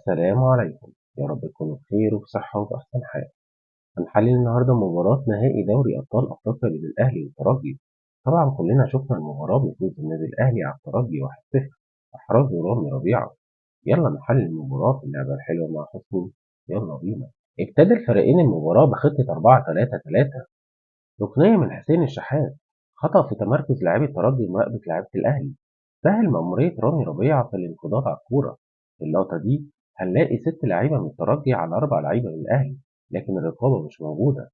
السلام عليكم، يا رب تكونوا بخير وبصحة وبأحسن حال. هنحلل النهاردة مباراة نهائي دوري أبطال أفريقيا بين الأهلي والترجي. طبعا كلنا شفنا المباراة بفوز النادي الأهلي على الترجي 1-0 إحراز رامي ربيعة. يلا نحلل المباراة في اللعبة الحلوة مع حسني. يلا بينا. ابتدى الفريقين المباراة بخطة 4-3-3، ركنية من حسين الشحات، خطأ في تمركز لاعبي الترجي ومراقبة لعيبة الأهلي، سهل مأمورية رامي ربيعة في الانقضاض على الكورة. في اللقطة دي هنلاقي 6 لعيبة من الترجي على 4 لعيبة من الأهلي، لكن الرقابة مش موجودة.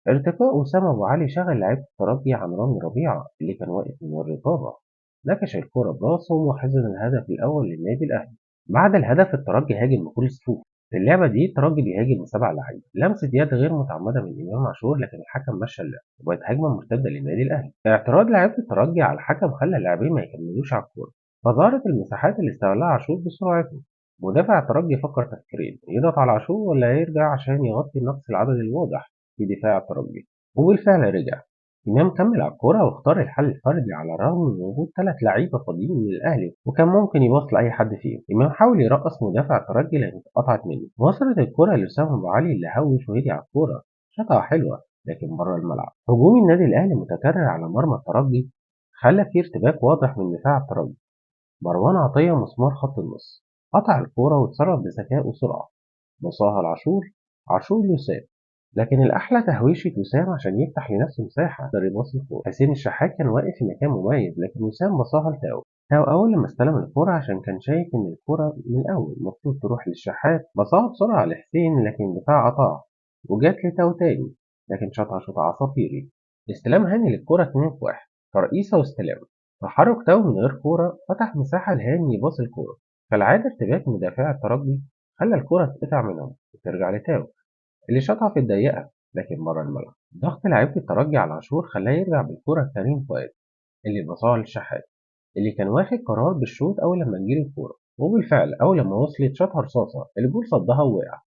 ارتفاع أسامة أبو علي شغل لعيبة الترجي عن رامي ربيعة اللي كان واقف من الرقابة، نكش الكرة براسه وحزن الهدف الأول للنادي الأهلي. بعد الهدف الترجي هاجم بكل سهولة. في اللعبة دي الترجي بيهاجم ب7 لعيبة، لمسة يد غير متعمدة من إمام عاشور لكن الحكم مشى اللعب وبقت هجمة مرتدة للنادي الأهلي. اعتراض لاعيبة الترجي على الحكم خلى اللاعبين ما يكملوش على الكورة، فظهرت المساحات اللي استغلها عاشور بسرعته. مدافع الترجي فكر تفكيرين، يضغط على عاشور ولا يرجع عشان يغطي نقص العدد الواضح في دفاع الترجي، وبالفعل رجع. إمام كمل على الكورة واختار الحل الفردي على الرغم من وجود 3 لعيبة فاضيين من الأهلي وكان ممكن يباص لأي حد فيهم. إمام حاول يرقص مدافع الترجي لكن اتقطعت منه، وصلت الكرة لأسامة أبو علي اللي هوش وهدي على الكورة، شاطها حلوة لكن بره الملعب. هجوم النادي الأهلي متكرر على مرمى الترجي خلى فيه ارتباك واضح من دفاع الترجي. مروان عطية مسمار خط النص قطع الكورة واتصرف بذكاء وسرعة، بصاها لعاشور، عاشور لوسام، لكن الأحلى تهويشة وسام عشان يفتح لنفسه مساحة يقدر يباصي الكورة. حسين الشحات كان واقف في مكان مميز لكن وسام بصاها لتاو. تاو أول لما استلم الكورة عشان كان شايف إن الكورة من الأول المفروض تروح للشحات بصاها بسرعة لحسين لكن الدفاع قطعها وجات لتاو تاني لكن شاطها شوط عصافيري. استلام هاني للكورة 2-1، ترقيصة واستلام. تحرك تاو من غير كورة فتح مساحة لهاني يباصي الكورة. كالعادة ارتباك مدافع الترجي خلى الكورة تتقطع منهم وترجع لتاو اللي شاطها في الضيقة لكن بره الملعب. ضغط لعيبة الترجي على عاشور خلاه يرجع بالكرة لكريم فؤاد اللي بصاها للشحات اللي كان واخد قرار بالشوط أول لما تجيله الكورة، وبالفعل أول لما وصلت شاطها رصاصة الجول صدها ووقع.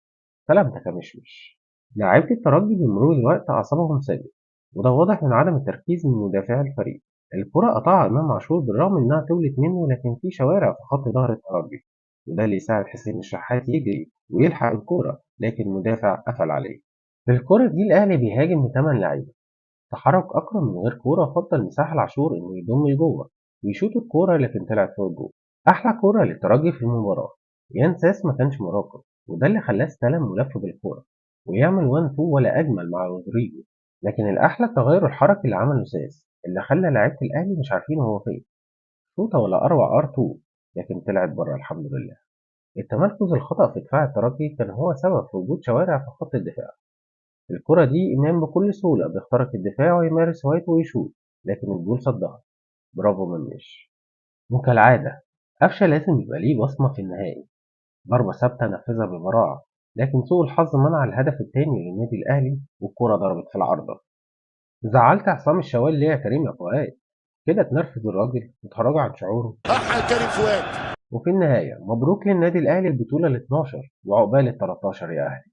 سلام تكمشمش. لاعيبة الترجي بمرور الوقت أعصابهم ثابت، وده واضح من عدم التركيز من مدافعي الفريق. الكرة قطعها إمام عاشور بالرغم إنها تولت منه لكن في شوارع في خط ظهر الترجي، وده اللي يساعد حسين الشحات يجري ويلحق الكرة لكن المدافع قفل عليه. في الكرة دي الأهلي بيهاجم ب8 لعيبة، تحرك أكرم من غير كورة فضل مساحة لعاشور إنه يضم لجوه ويشوط الكورة لكن طلعت فوق الجول. أحلى كورة للترجي في المباراة، يان ساس ما كانش مراقب وده اللي خلاه استلم ولف بالكورة ويعمل 1 2 ولا أجمل مع رودريجو. لكن الأحلى التغير الحركي اللي عمله ساس اللي خلى لعيبة الأهلي مش عارفين هو فين، شوطة ولا أروع ار 2 لكن طلعت بره الحمد لله. التمركز الخطأ في دفاع الترجي كان هو سبب في وجود شوارع في خط الدفاع. الكرة دي إمام بكل سهولة بيخترق الدفاع ويمارس هوايته ويشوط لكن الجول صدها. برافو منش. وكالعادة قفشة لازم يبقى ليه بصمة في النهائي، ضربة ثابتة نفذها ببراعة لكن سوء الحظ منع الهدف التاني للنادي الأهلي والكرة ضربت في العارضة. زعلت عصام الشوالي ليه يا كريم يا فؤاد؟ كده تنرفز الراجل وتخرجه عن شعوره. صح كريم فؤاد. وفي النهاية مبروك للنادي الأهلي البطولة ال 12 وعقبال ال 13 يا أهلي.